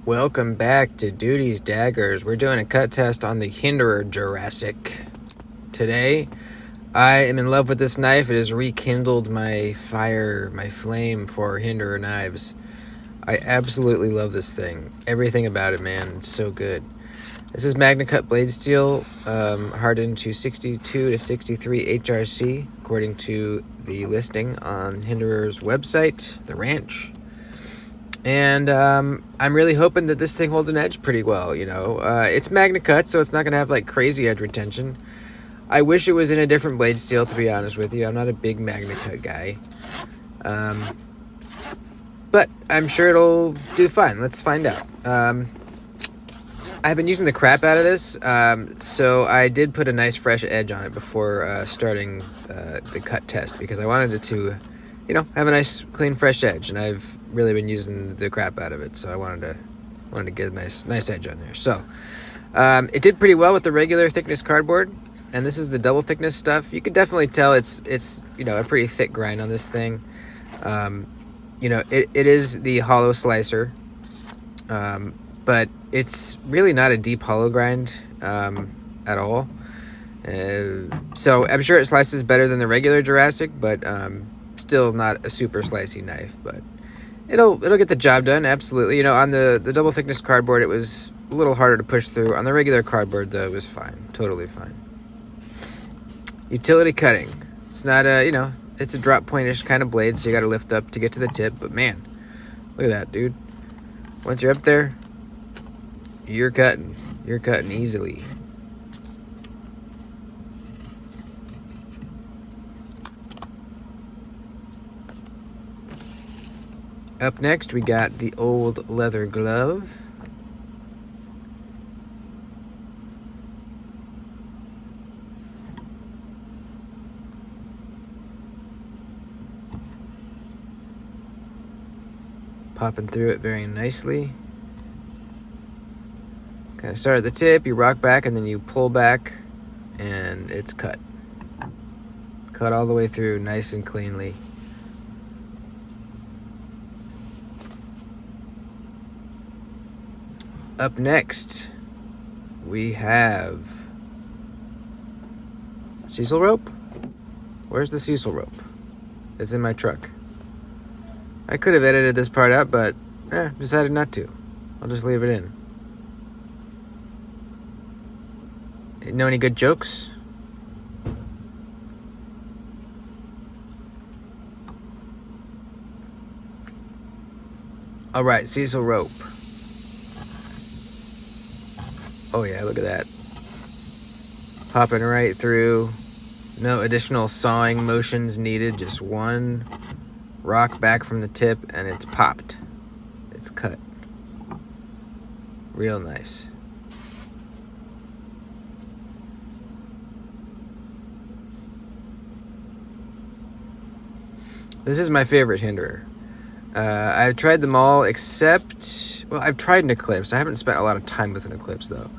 Welcome back to Duty's Daggers. We're doing a cut test on the Hinderer Jurassic. Today, I am in love with this knife. It has rekindled my fire, my flame for Hinderer knives. I absolutely love this thing. Everything about it, man. It's so good. This is Magna Cut blade steel, hardened to 62 to 63 HRC, according to the listing on Hinderer's website, the ranch. And I'm really hoping that this thing holds an edge pretty well, you know. It's Magna Cut, so it's not going to have, like, crazy edge retention. I wish it was in a different blade steel, to be honest with you. I'm not a big Magna Cut guy. But I'm sure it'll do fine. Let's find out. I've been using the crap out of this, so I did put a nice fresh edge on it before starting the cut test, because I wanted it to, you know, have a nice, clean, fresh edge, and I've really been using the crap out of it, so I wanted to get a nice edge on there. So it did pretty well with the regular thickness cardboard, and this is the double thickness stuff. You can definitely tell it's you know, a pretty thick grind on this thing. You know, it is the hollow slicer, but it's really not a deep hollow grind at all. So I'm sure it slices better than the regular Jurassic, but still not a super slicey knife. But it'll get the job done, absolutely. You know, on the double thickness cardboard, it was a little harder to push through. On the regular cardboard, though, it was fine, totally fine. Utility cutting. It's not a, you know, it's a drop pointish kind of blade, so you got to lift up to get to the tip. But man, look at that, dude. Once you're up there, you're cutting easily. Up next, we got the old leather glove. Popping through it very nicely. Kind of start at the tip, you rock back, and then you pull back, and it's cut. Cut all the way through, nice and cleanly. Up next, we have Cecil rope. Where's the Cecil rope? It's in my truck. I could have edited this part out, but decided not to. I'll just leave it in. Know any good jokes? All right, Cecil rope. Oh yeah, look at that. Popping right through. No additional sawing motions needed. Just one rock back from the tip, and it's popped. It's cut. Real nice. This is my favorite Hinderer. I've tried them all except, well, I've tried an Eclipse. I haven't spent a lot of time with an Eclipse, though.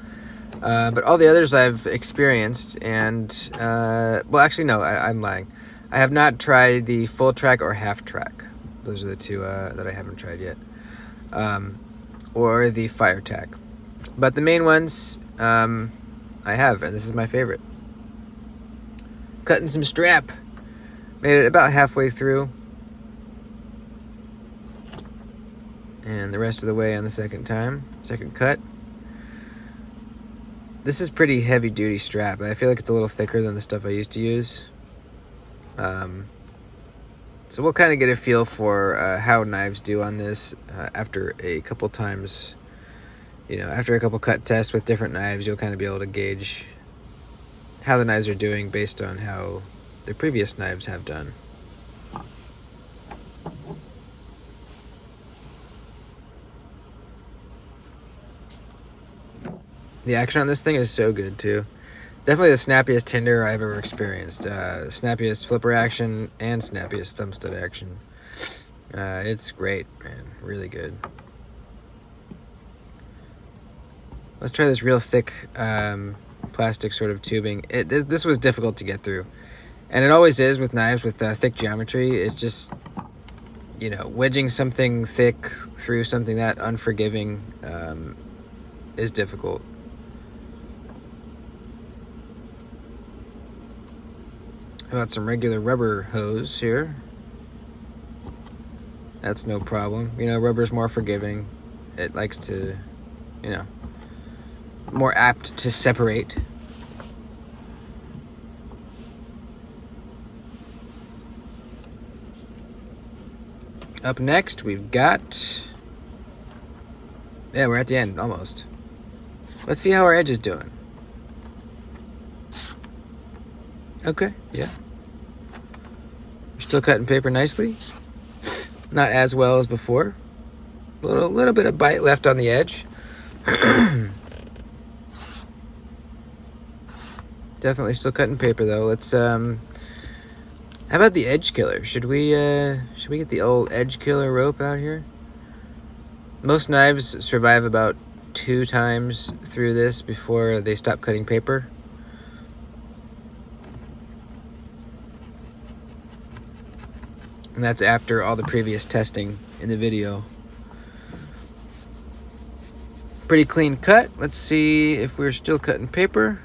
But all the others I've experienced, and, well, actually, no, I'm lying. I have not tried the full track or half track. Those are the two that I haven't tried yet. Or the fire tack. But the main ones, I have, and this is my favorite. Cutting some strap. Made it about halfway through. And the rest of the way on the second cut. This is pretty heavy duty strap. I feel like it's a little thicker than the stuff I used to use. So we'll kind of get a feel for how knives do on this after a couple times. You know, after a couple cut tests with different knives, you'll kind of be able to gauge how the knives are doing based on how their previous knives have done. The action on this thing is so good, too. Definitely the snappiest Hinderer I've ever experienced. Snappiest flipper action and snappiest thumb stud action. It's great, man. Really good. Let's try this real thick plastic sort of tubing. This was difficult to get through. And it always is with knives with thick geometry. It's just you know, wedging something thick through something that unforgiving is difficult. How about some regular rubber hose here? That's no problem. You know, rubber's more forgiving. It likes to, you know, more apt to separate. Up next, we've got... Yeah, we're at the end, almost. Let's see how our edge is doing. Okay, yeah. We're still cutting paper nicely. Not as well as before. A little bit of bite left on the edge. Definitely still cutting paper though. Let's how about the edge killer? Should we get the old edge killer rope out here? Most knives survive about 2 times through this before they stop cutting paper. And that's after all the previous testing in the video. Pretty clean cut. Let's see if we're still cutting paper.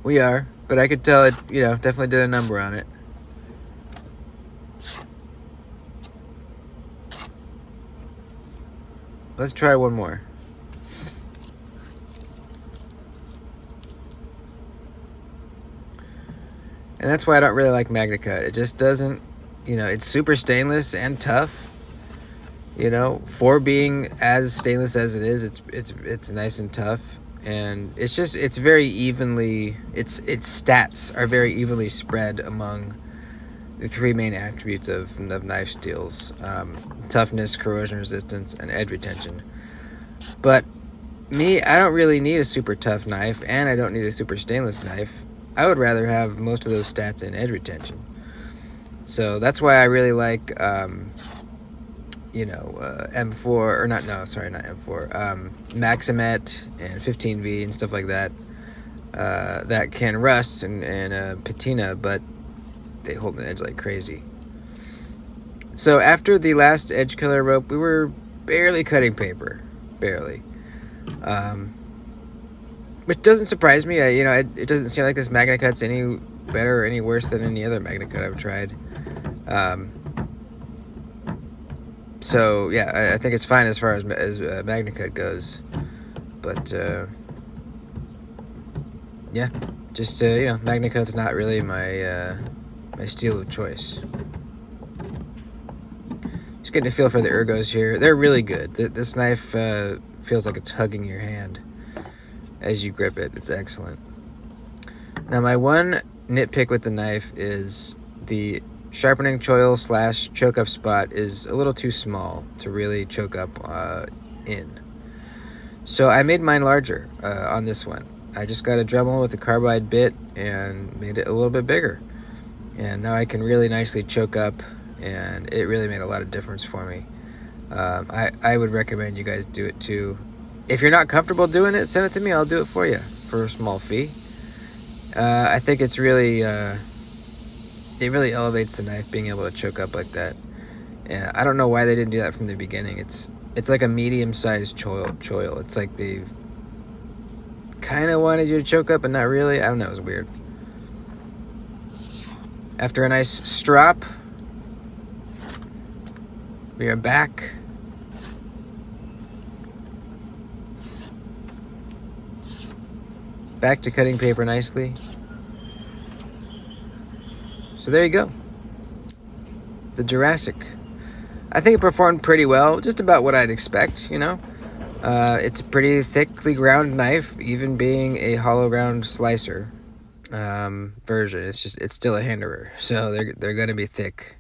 We are, but I could tell it, you know, definitely did a number on it. Let's try one more. And that's why I don't really like MagnaCut. It just doesn't, you know, it's super stainless and tough. You know, for being as stainless as it is, it's nice and tough. And it's very evenly, its stats are very evenly spread among the 3 main attributes of knife steels: toughness, corrosion resistance, and edge retention. But me, I don't really need a super tough knife, and I don't need a super stainless knife. I would rather have most of those stats in edge retention. So that's why I really like, you know, M4, or not M4, Maximet and 15V and stuff like that, that can rust and patina, but they hold an edge like crazy. So after the last edge killer rope, we were barely cutting paper, barely. Which doesn't surprise me. You know, it doesn't seem like this MagnaCut's any better or any worse than any other MagnaCut I've tried. So yeah, I think it's fine as far as MagnaCut goes. But yeah, just you know, MagnaCut's not really my my steel of choice. Just getting a feel for the ergos here. They're really good. This knife feels like it's hugging your hand as you grip it. It's excellent. Now my one nitpick with the knife is the sharpening choil / choke up spot is a little too small to really choke up in. So I made mine larger on this one. I just got a Dremel with a carbide bit and made it a little bit bigger. And now I can really nicely choke up, and it really made a lot of difference for me. I would recommend you guys do it too. If you're not comfortable doing it, send it to me. I'll do it for you for a small fee. I think it's really, it really elevates the knife being able to choke up like that. Yeah, I don't know why they didn't do that from the beginning. It's like a medium-sized choil. It's like they kind of wanted you to choke up, but not really. I don't know. It was weird. After a nice strop, we are back. Back to cutting paper nicely. So there you go. The Jurassic. I think it performed pretty well, just about what I'd expect, you know. It's a pretty thickly ground knife, even being a hollow ground slicer version. It's still a Hinderer, so they're gonna be thick.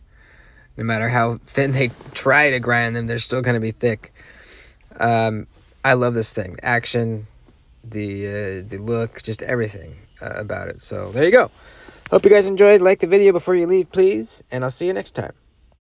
No matter how thin they try to grind them, they're still gonna be thick. I love this thing. The action, the look, just everything about it. So there you go. Hope you guys enjoyed. Like the video before you leave, please, and I'll see you next time.